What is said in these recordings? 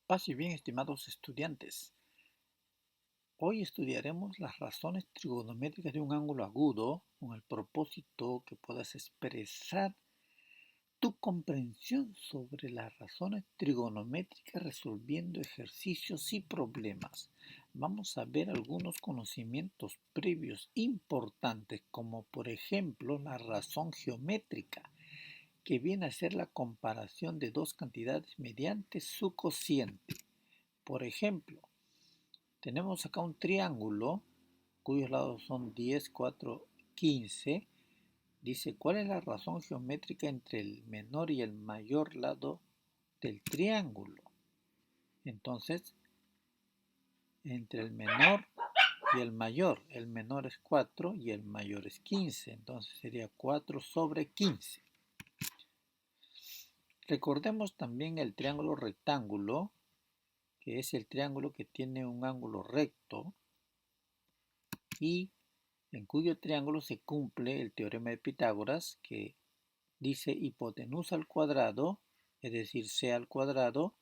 Paz y bien, estimados estudiantes. Hoy estudiaremos las razones trigonométricas de un ángulo agudo con el propósito que puedas expresar tu comprensión sobre las razones trigonométricas resolviendo ejercicios y problemas. Vamos a ver algunos conocimientos previos importantes, como por ejemplo la razón geométrica, que viene a ser la comparación de dos cantidades mediante su cociente. Por ejemplo, tenemos acá un triángulo cuyos lados son 10, 4, 15. Dice, ¿cuál es la razón geométrica entre el menor y el mayor lado del triángulo? Entonces, entre el menor y el menor es 4 y el mayor es 15. Entonces sería 4 sobre 15. Recordemos también el triángulo rectángulo, que es el triángulo que tiene un ángulo recto y en cuyo triángulo se cumple el teorema de Pitágoras, que dice hipotenusa al cuadrado, es decir, c al cuadrado,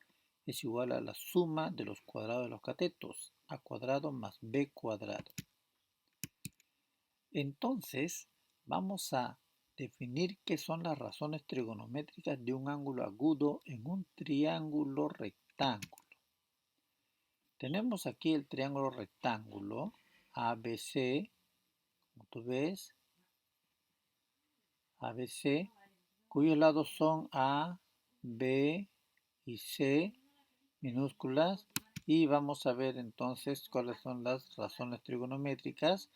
es igual a la suma de los cuadrados de los catetos, a cuadrado más b cuadrado. Entonces, vamos a definir qué son las razones trigonométricas de un ángulo agudo en un triángulo rectángulo. Tenemos aquí el triángulo rectángulo ABC, como tú ves, ABC, cuyos lados son A, B y C minúsculas, y vamos a ver entonces cuáles son las razones trigonométricas.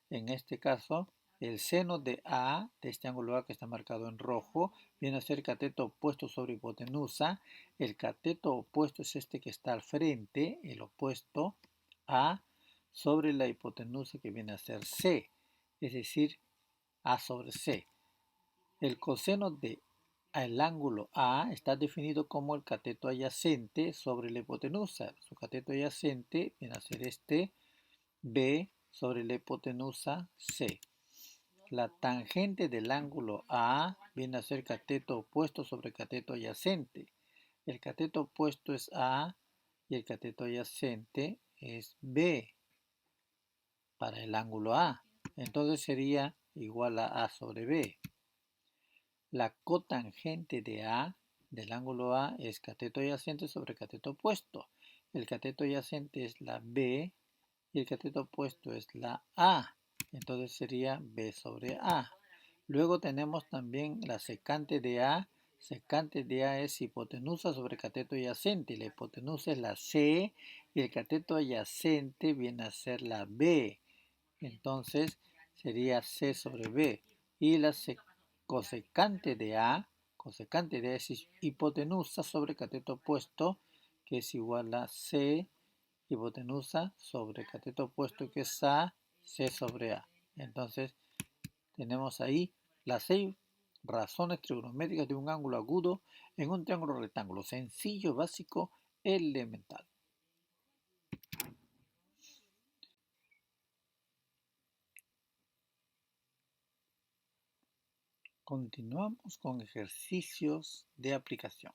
En este caso, el seno de A, de este ángulo A que está marcado en rojo, viene a ser cateto opuesto sobre hipotenusa. El cateto opuesto es este que está al frente, el opuesto A, sobre la hipotenusa que viene a ser C, es decir, A sobre C. El coseno de el ángulo A está definido como el cateto adyacente sobre la hipotenusa. Su cateto adyacente viene a ser este B sobre la hipotenusa C. La tangente del ángulo A viene a ser cateto opuesto sobre cateto adyacente. El cateto opuesto es A y el cateto adyacente es B para el ángulo A. Entonces sería igual a sobre B. La cotangente de A del ángulo A es cateto adyacente sobre cateto opuesto. El cateto adyacente es la B y el cateto opuesto es la A. Entonces sería B sobre A. Luego tenemos también la secante de A. Secante de A es hipotenusa sobre cateto adyacente. La hipotenusa es la C y el cateto adyacente viene a ser la B. Entonces sería C sobre B. Y la cosecante de A, cosecante de A es hipotenusa sobre cateto opuesto, que es igual a C hipotenusa sobre cateto opuesto, que es A, C sobre A. Entonces tenemos ahí las 6 razones trigonométricas de un ángulo agudo en un triángulo rectángulo, sencillo, básico, elemental. Continuamos con ejercicios de aplicación.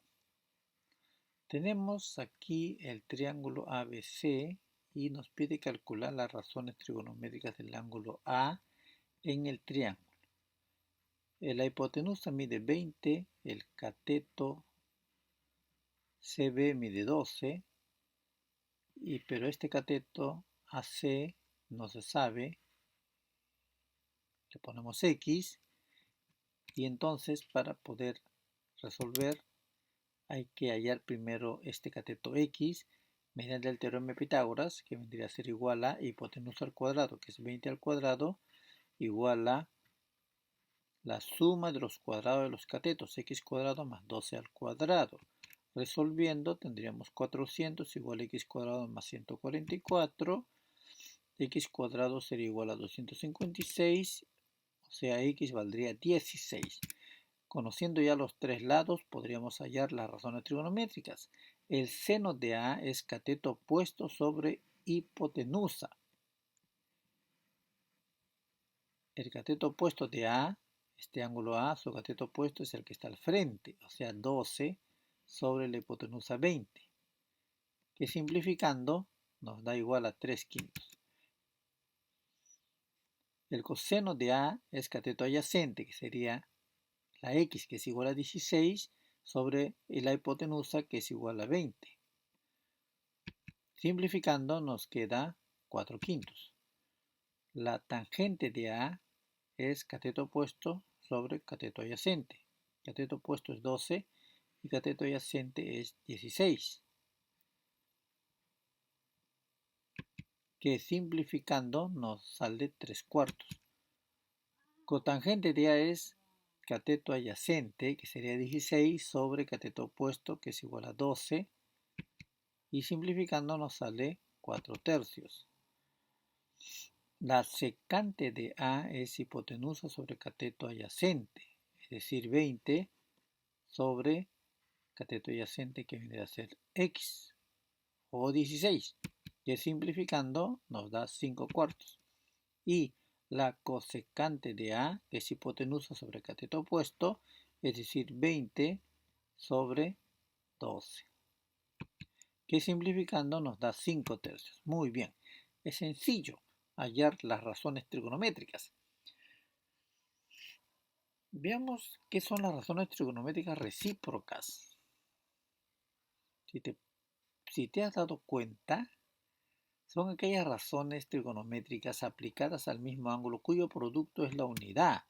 Tenemos aquí el triángulo ABC y nos pide calcular las razones trigonométricas del ángulo A en el triángulo. La hipotenusa mide 20, el cateto CB mide 12, pero este cateto AC no se sabe, le ponemos X, y entonces para poder resolver hay que hallar primero este cateto X mediante el teorema de Pitágoras, que vendría a ser igual a hipotenusa al cuadrado, que es 20 al cuadrado, igual a la suma de los cuadrados de los catetos, x cuadrado más 12 al cuadrado. Resolviendo tendríamos 400 igual a x cuadrado más 144, x cuadrado sería igual a 256, o sea, x valdría 16. Conociendo ya los tres lados, podríamos hallar las razones trigonométricas. El seno de A es cateto opuesto sobre hipotenusa. El cateto opuesto de A, este ángulo A, su cateto opuesto es el que está al frente, o sea 12 sobre la hipotenusa 20. que simplificando nos da igual a 3/5. El coseno de A es cateto adyacente, que sería la X, que es igual a 16, sobre la hipotenusa, que es igual a 20. Simplificando nos queda 4/5. La tangente de A es cateto opuesto sobre cateto adyacente. Cateto opuesto es 12 y cateto adyacente es 16. Que simplificando nos sale 3/4. Cotangente de A es cateto adyacente, que sería 16, sobre cateto opuesto, que es igual a 12. Y simplificando nos sale 4/3. La secante de A es hipotenusa sobre cateto adyacente, es decir, 20 sobre cateto adyacente, que viene a ser X, o 16, que simplificando nos da 5/4. Y la cosecante de A, que es hipotenusa sobre cateto opuesto, es decir, 20 sobre 12, que simplificando nos da 5/3. Muy bien, es sencillo hallar las razones trigonométricas. Veamos qué son las razones trigonométricas recíprocas. Si te has dado cuenta, son aquellas razones trigonométricas aplicadas al mismo ángulo cuyo producto es la unidad.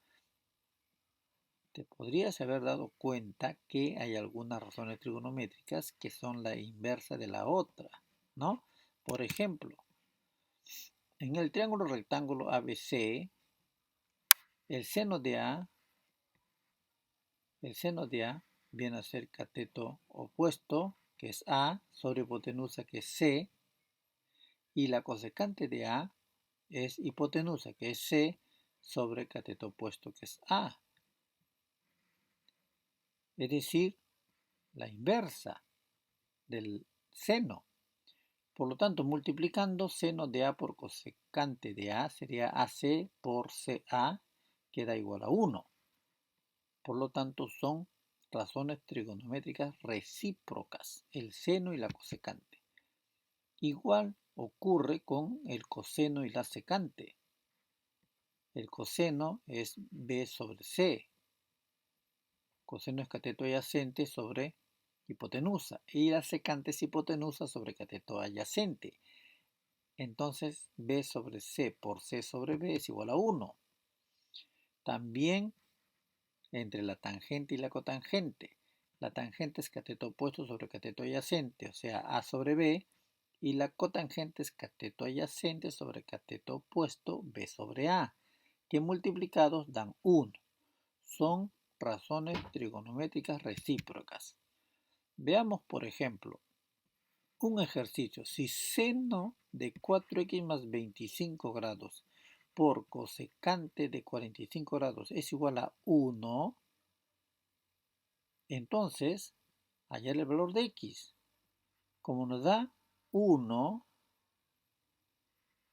Te podrías haber dado cuenta que hay algunas razones trigonométricas que son la inversa de la otra, ¿no? Por ejemplo, en el triángulo rectángulo ABC, el seno de A viene a ser cateto opuesto, que es A, sobre hipotenusa, que es C, y la cosecante de A es hipotenusa, que es C, sobre cateto opuesto, que es A. Es decir, la inversa del seno. Por lo tanto, multiplicando seno de A por cosecante de A sería AC por CA, que da igual a 1. Por lo tanto, son razones trigonométricas recíprocas, el seno y la cosecante. Igual ocurre con el coseno y la secante. El coseno es B sobre C. Coseno es cateto adyacente sobre hipotenusa. Y la secante es hipotenusa sobre cateto adyacente. Entonces B sobre C por C sobre B es igual a 1. También entre la tangente y la cotangente. La tangente es cateto opuesto sobre cateto adyacente, o sea, A sobre B. Y la cotangente es cateto adyacente sobre cateto opuesto, B sobre A, que multiplicados dan 1. Son razones trigonométricas recíprocas. Veamos, por ejemplo, un ejercicio. Si seno de 4x más 25 grados por cosecante de 45 grados es igual a 1, entonces hallar el valor de x. Como nos da 1,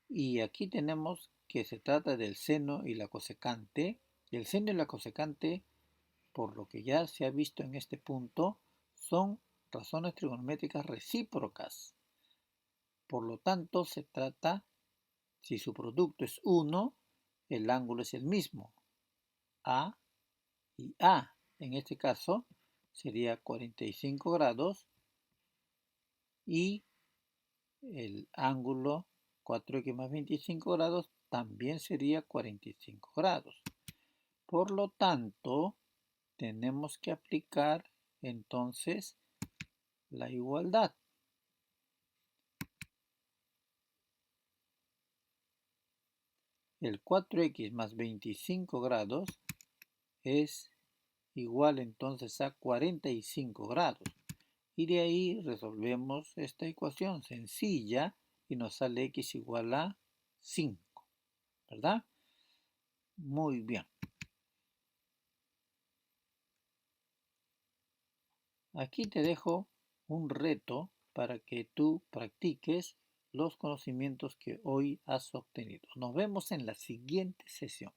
y aquí tenemos que se trata del seno y la cosecante, el seno y la cosecante, por lo que ya se ha visto en este punto, son razones trigonométricas recíprocas. Por lo tanto, se trata, si su producto es 1, el ángulo es el mismo, A y A. En este caso sería 45 grados y el ángulo 4x más 25 grados también sería 45 grados. Por lo tanto, tenemos que aplicar entonces la igualdad. El 4x más 25 grados es igual entonces a 45 grados. Y de ahí resolvemos esta ecuación sencilla y nos sale x igual a 5, ¿verdad? Muy bien. Aquí te dejo un reto para que tú practiques los conocimientos que hoy has obtenido. Nos vemos en la siguiente sesión.